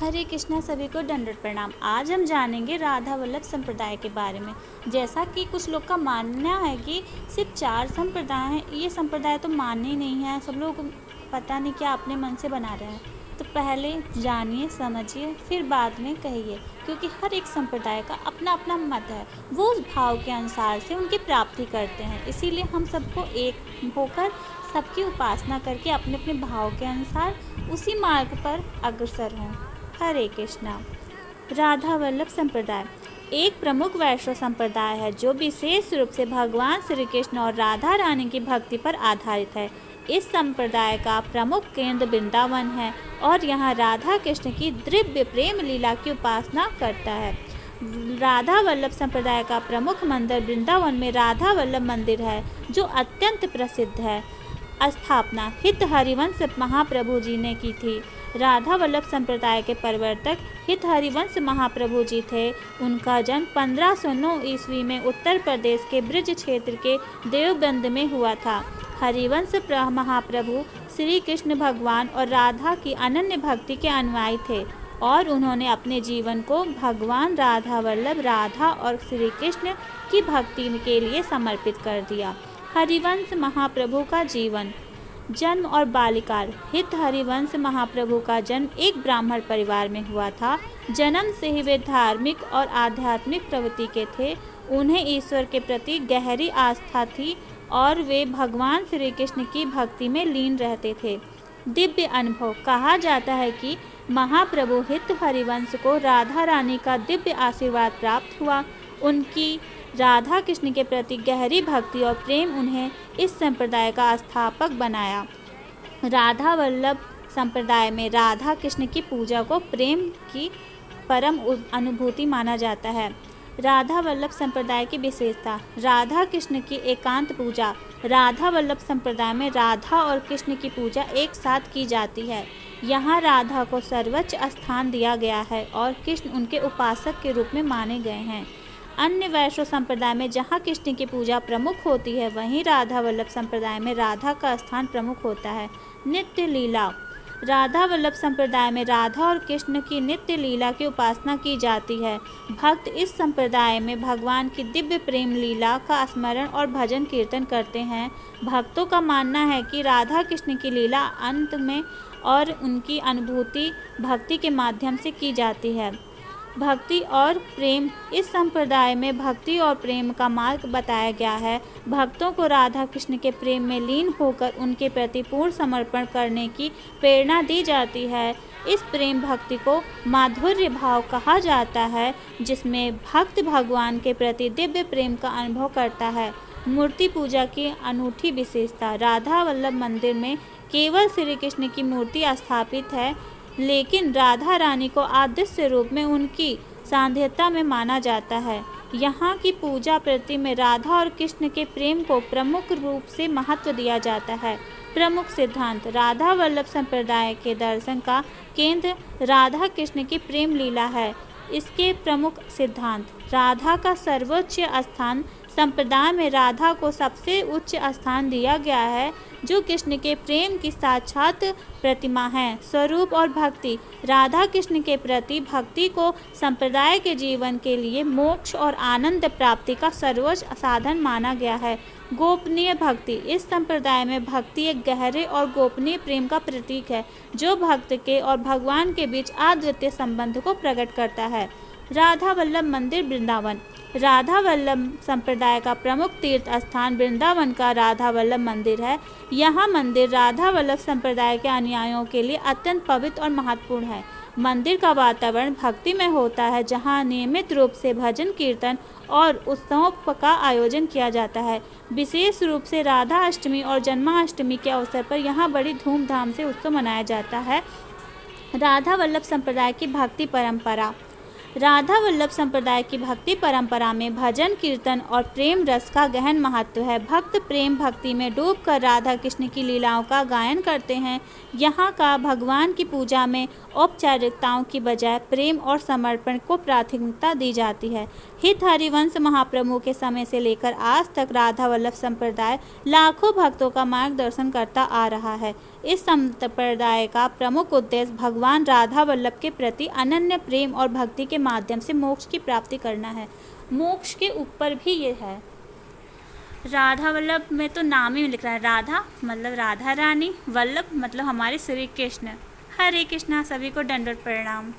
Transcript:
हरे कृष्णा, सभी को दंडवत प्रणाम। आज हम जानेंगे राधा वल्लभ संप्रदाय के बारे में। जैसा कि कुछ लोग का मानना है कि सिर्फ 4 संप्रदाय हैं, ये संप्रदाय तो मान्य ही नहीं है, सब लोग पता नहीं क्या अपने मन से बना रहे हैं। तो पहले जानिए, समझिए, फिर बाद में कहिए, क्योंकि हर एक संप्रदाय का अपना अपना मत है। वो उस भाव के अनुसार से उनकी प्राप्ति करते हैं। इसीलिए हम सबको एक होकर सबकी उपासना करके अपने अपने भाव के अनुसार उसी मार्ग पर अग्रसर हों। हरे कृष्णा। राधा वल्लभ संप्रदाय एक प्रमुख वैष्णव संप्रदाय है जो विशेष रूप से भगवान श्री कृष्ण और राधा रानी की भक्ति पर आधारित है। इस संप्रदाय का प्रमुख केंद्र वृंदावन है और यहाँ राधा कृष्ण की दिव्य प्रेम लीला की उपासना करता है। राधा वल्लभ संप्रदाय का प्रमुख मंदिर वृंदावन में राधा वल्लभ मंदिर है जो अत्यंत प्रसिद्ध है। स्थापना हित हरिवंश महाप्रभु जी ने की थी। राधा वल्लभ संप्रदाय के प्रवर्तक हित हरिवंश महाप्रभु जी थे। उनका जन्म 1509 ईस्वी में उत्तर प्रदेश के ब्रज क्षेत्र के देवबंद में हुआ था। हरिवंश महाप्रभु श्री कृष्ण भगवान और राधा की अनन्य भक्ति के अनुयायी थे और उन्होंने अपने जीवन को भगवान राधा वल्लभ, राधा और श्री कृष्ण की भक्ति के लिए समर्पित कर दिया। हरिवंश महाप्रभु का जीवन, जन्म और बाल्यकाल। हित हरिवंश महाप्रभु का जन्म एक ब्राह्मण परिवार में हुआ था। जन्म से ही वे धार्मिक और आध्यात्मिक प्रवृत्ति के थे। उन्हें ईश्वर के प्रति गहरी आस्था थी और वे भगवान श्री कृष्ण की भक्ति में लीन रहते थे। दिव्य अनुभव, कहा जाता है कि महाप्रभु हित हरिवंश को राधा रानी का दिव्य आशीर्वाद प्राप्त हुआ। उनकी राधा कृष्ण के प्रति गहरी भक्ति और प्रेम उन्हें इस संप्रदाय का स्थापक बनाया। राधा वल्लभ संप्रदाय में राधा कृष्ण की पूजा को प्रेम की परम अनुभूति माना जाता है। राधा वल्लभ संप्रदाय की विशेषता, राधा कृष्ण की एकांत पूजा। राधा वल्लभ संप्रदाय में राधा और कृष्ण की पूजा एक साथ की जाती है। यहाँ राधा को सर्वोच्च स्थान दिया गया है और कृष्ण उनके उपासक के रूप में माने गए हैं। अन्य वैष्णव संप्रदाय में जहाँ कृष्ण की पूजा प्रमुख होती है, वहीं राधा वल्लभ संप्रदाय में राधा का स्थान प्रमुख होता है। नित्य लीला, राधा वल्लभ संप्रदाय में राधा और कृष्ण की नित्य लीला की उपासना की जाती है। भक्त इस संप्रदाय में भगवान की दिव्य प्रेम लीला का स्मरण और भजन कीर्तन करते हैं। भक्तों का मानना है कि राधा कृष्ण की लीला अंत में और उनकी अनुभूति भक्ति के माध्यम से की जाती है। भक्ति और प्रेम, इस संप्रदाय में भक्ति और प्रेम का मार्ग बताया गया है। भक्तों को राधा कृष्ण के प्रेम में लीन होकर उनके प्रति पूर्ण समर्पण करने की प्रेरणा दी जाती है। इस प्रेम भक्ति को माधुर्य भाव कहा जाता है, जिसमें भक्त भगवान के प्रति दिव्य प्रेम का अनुभव करता है। मूर्ति पूजा की अनूठी विशेषता, राधा वल्लभ मंदिर में केवल श्री कृष्ण की मूर्ति स्थापित है, लेकिन राधा रानी को आदर्श रूप में उनकी सांध्यता में माना जाता है। यहाँ की पूजा प्रति में राधा और कृष्ण के प्रेम को प्रमुख रूप से महत्व दिया जाता है। प्रमुख सिद्धांत, राधा वल्लभ संप्रदाय के दर्शन का केंद्र राधा कृष्ण की प्रेम लीला है। इसके प्रमुख सिद्धांत, राधा का सर्वोच्च स्थान, संप्रदाय में राधा को सबसे उच्च स्थान दिया गया है जो कृष्ण के प्रेम की साक्षात प्रतिमा है। स्वरूप और भक्ति, राधा कृष्ण के प्रति भक्ति को संप्रदाय के जीवन के लिए मोक्ष और आनंद प्राप्ति का सर्वोच्च साधन माना गया है। गोपनीय भक्ति, इस संप्रदाय में भक्ति एक गहरे और गोपनीय प्रेम का प्रतीक है जो भक्त के और भगवान के बीच अद्वितीय संबंध को प्रकट करता है। राधा वल्लभ मंदिर वृंदावन, राधा वल्लभ संप्रदाय का प्रमुख तीर्थ स्थान वृंदावन का राधा वल्लभ मंदिर है। यह मंदिर राधा वल्लभ संप्रदाय के अनुयायियों के लिए अत्यंत पवित्र और महत्वपूर्ण है। मंदिर का वातावरण भक्तिमय होता है, जहां नियमित रूप से भजन कीर्तन और उत्सवों का आयोजन किया जाता है। विशेष रूप से राधा अष्टमी और जन्माष्टमी के अवसर पर यहाँ बड़ी धूमधाम से उत्सव मनाया जाता है। राधा वल्लभ संप्रदाय की भक्ति परंपरा, राधा वल्लभ संप्रदाय की भक्ति परंपरा में भजन कीर्तन और प्रेम रस का गहन महत्व है। भक्त प्रेम भक्ति में डूबकर राधा कृष्ण की लीलाओं का गायन करते हैं। यहाँ का भगवान की पूजा में औपचारिकताओं की बजाय प्रेम और समर्पण को प्राथमिकता दी जाती है। हित हरिवंश महाप्रभु के समय से लेकर आज तक राधा वल्लभ संप्रदाय लाखों भक्तों का मार्गदर्शन करता आ रहा है। इस संप्रदाय का प्रमुख उद्देश्य भगवान राधा वल्लभ के प्रति अनन्य प्रेम और भक्ति के माध्यम से मोक्ष की प्राप्ति करना है। मोक्ष के ऊपर भी ये है। राधा वल्लभ में तो नाम ही लिख रहा है, राधा मतलब राधा रानी, वल्लभ मतलब हमारे श्री कृष्ण। हरे कृष्णा। सभी को दंडवत प्रणाम।